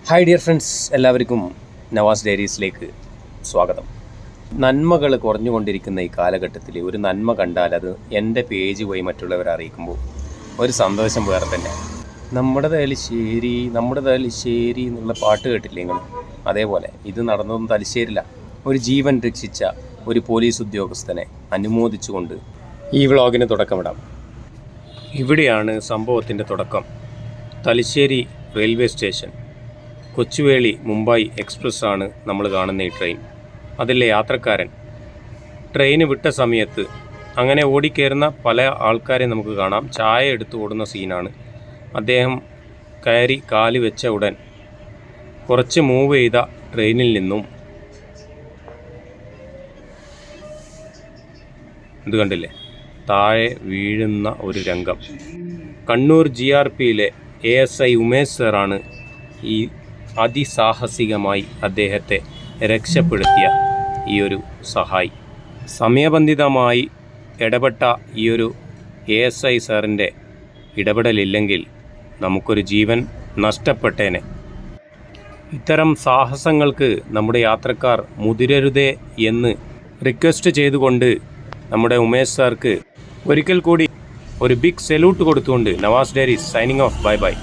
Hi dear friends, എല്ലാവർക്കും നവാസ് ഡയറീസിലേക്ക് സ്വാഗതം. നന്മകൾ കുറഞ്ഞുകൊണ്ടിരിക്കുന്ന ഈ കാലഘട്ടത്തിൽ ഒരു നന്മ കണ്ടാൽ അത് എൻ്റെ പേജ് വഴി മറ്റുള്ളവരെ അറിയിക്കുമ്പോൾ ഒരു സന്തോഷം വേറെ തന്നെ. നമ്മുടെ തലശ്ശേരി എന്നുള്ള പാട്ട് കേട്ടില്ലേ നിങ്ങൾ? അതേപോലെ ഇത് നടന്നതും തലശ്ശേരിയില്ല. ഒരു ജീവൻ രക്ഷിച്ച ഒരു പോലീസ് ഉദ്യോഗസ്ഥനെ അനുമോദിച്ചുകൊണ്ട് ഈ വ്ളോഗിന് തുടക്കമിടാം. ഇവിടെയാണ് സംഭവത്തിൻ്റെ തുടക്കം. Thalassery railway station, Kochuveli Mumbai express ആണ് നമ്മൾ കാണുന്ന ഈ ട്രെയിൻ. അതിലെ യാത്രക്കാരൻ ട്രെയിന് വിട്ട സമയത്ത് അങ്ങനെ ഓടിക്കയറുന്ന പല ആൾക്കാരെ നമുക്ക് കാണാം. ചായ എടുത്ത് ഓടുന്ന സീനാണ്. അദ്ദേഹം കയറി കാല് വെച്ച ഉടൻ കുറച്ച് മൂവ് ചെയ്ത ട്രെയിനിൽ നിന്നും ഇത് കണ്ടില്ലേ, താഴെ വീഴുന്ന ഒരു രംഗം. കണ്ണൂർ GRPയിലെ ASI ഉമേഷ് സാറാണ് ഈ അതിസാഹസികമായി അദ്ദേഹത്തെ രക്ഷപ്പെടുത്തിയ ഈ ഒരു സഹായി. സമയബന്ധിതമായി ഇടപെട്ട ഈ ഒരു ASI സാറിൻ്റെ ഇടപെടലില്ലെങ്കിൽ നമുക്കൊരു ജീവൻ നഷ്ടപ്പെട്ടേനെ. ഇത്തരം സാഹസങ്ങൾക്ക് നമ്മുടെ യാത്രക്കാർ മുതിരരുതേ എന്ന് റിക്വസ്റ്റ് ചെയ്തുകൊണ്ട് നമ്മുടെ ഉമേഷ് സാർക്ക് ഒരിക്കൽ കൂടി ഒരു ബിഗ് സല്യൂട്ട് കൊടുത്തുകൊണ്ട് Navas diaries signing off. Bye by.